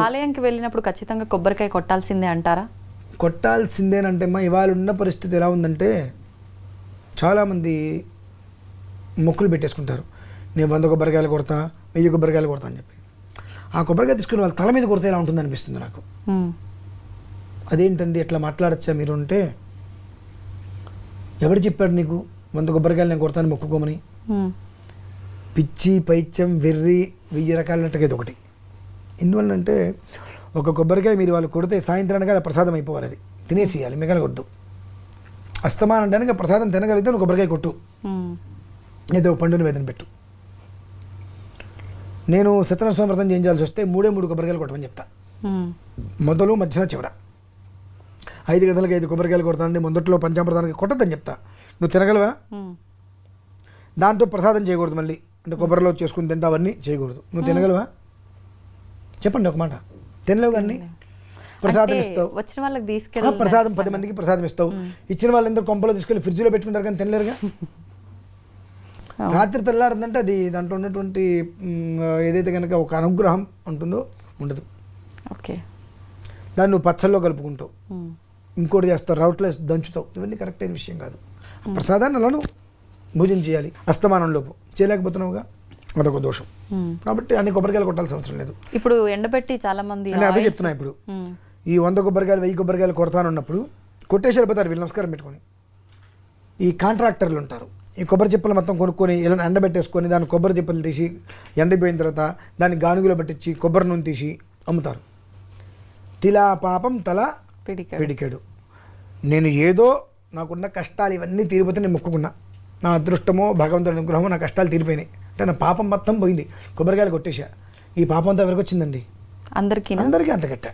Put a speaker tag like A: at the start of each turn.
A: ఆలయంకి వెళ్ళినప్పుడు ఖచ్చితంగా కొబ్బరికాయ కొట్టాల్సిందే అంటారా?
B: కొట్టాల్సిందేనంటే అమ్మా ఇవాళ ఉన్న పరిస్థితి ఎలా ఉందంటే చాలామంది మొక్కులు పెట్టేసుకుంటారు. నేను 100 కొబ్బరికాయలు కొడతా, 1000 కొబ్బరికాయలు కొడతా అని చెప్పి. ఆ కొబ్బరికాయ తీసుకుని వాళ్ళ తల మీద కొడితే ఎలా ఉంటుంది అనిపిస్తుంది నాకు. అదేంటండి ఎట్లా మాట్లాడచ్చా మీరు అంటే, ఎవరు చెప్పాడు నీకు 100 కొబ్బరికాయలు నేను కొడతాను మొక్కుకోమని? పిచ్చి, పైత్యం, వెర్రి, 1000 రకాలన్నట్టుగా ఇది ఒకటి. ఎందువల్లంటే ఒక కొబ్బరికాయ మీరు వాళ్ళు కొడితే సాయంత్రానికి అది ప్రసాదం అయిపోవాలి, అది తినేసేయాలి, మిగలగొద్దు. అస్తమానం అనడానికి ప్రసాదం తినగలిగితే నువ్వు కొబ్బరికాయ కొట్టు, ఏదో పండుని వేదన పెట్టు. నేను సత్యనారాయణ స్వామి వ్రతం చేయించాల్సి వస్తే 3 కొబ్బరికాయలు కొట్టమని చెప్తా. మొదలు మధ్యన చివర 5 గంటలకు 5 కొబ్బరికాయలు కొడతానండి, మొదట్లో పంచామృతానికి కొట్టద్దని చెప్తా. నువ్వు తినగలవా? దాంతో ప్రసాదం చేయకూడదు, మళ్ళీ అంటే కొబ్బరిలో చేసుకుని తింటా అవన్నీ చేయకూడదు. నువ్వు తినగలవా చెప్పండి ఒక మాట. తినలేవు కానీ ప్రసాదం ఇస్తావు,
A: వచ్చిన వాళ్ళకి తీసుకెళ్ళి
B: ప్రసాదం 10 మందికి ప్రసాదం ఇస్తావు. ఇచ్చిన వాళ్ళందరూ కొంపలో తీసుకెళ్ళి ఫ్రిడ్జ్లో పెట్టుకుంటారు కానీ తినలేరుగా. రాత్రి తెల్లారిందంటే అది దాంట్లో ఉన్నటువంటి ఏదైతే కనుక ఒక అనుగ్రహం ఉంటుందో ఉండదు.
A: ఓకే,
B: దాన్ని నువ్వు పచ్చల్లో కలుపుకుంటావు, ఇంకోటి చేస్తావు, రౌట్లో దంచుతావు. ఇవన్నీ కరెక్ట్ అయిన విషయం కాదు. ప్రసాదాన్ని అలా నువ్వు భోజనం చేయాలి. అస్తమానంలోపు చేయలేకపోతున్నావుగా, అదొక దోషం. కాబట్టి అన్ని కొబ్బరికాయలు కొట్టాల్సిన అవసరం లేదు.
A: ఇప్పుడు ఎండబెట్టి చాలా మంది
B: అదే చెప్తున్నా. ఇప్పుడు ఈ 100 కొబ్బరికాయలు 1000 కొబ్బరికాయలు కొడతానన్నప్పుడు కొట్టేసి వెళ్ళిపోతారు వీళ్ళు నమస్కారం పెట్టుకొని. ఈ కాంట్రాక్టర్లు ఉంటారు, ఈ కొబ్బరి చిప్పలు మొత్తం కొనుక్కొని ఇలా ఎండబెట్టేసుకొని దాన్ని కొబ్బరి చిప్పలు తీసి ఎండిపోయిన తర్వాత దాన్ని గానుగులో పట్టించి కొబ్బరి నూనె తీసి అమ్ముతారు. తిలా పాపం తల పిడికెడు. నేను ఏదో నాకున్న కష్టాలు ఇవన్నీ తీరిపోతే నేను మొక్కుకున్నా, నా అదృష్టమో భగవంతుడి అనుగ్రహమో నా కష్టాలు తీరిపోయినాయి అంటే నా పాపం మొత్తం పోయింది, కొబ్బరికాయలు కొట్టేశా. ఈ పాపం అంతా ఎవరికి వచ్చిందండి?
A: అందరికీ
B: అంత కట్ట.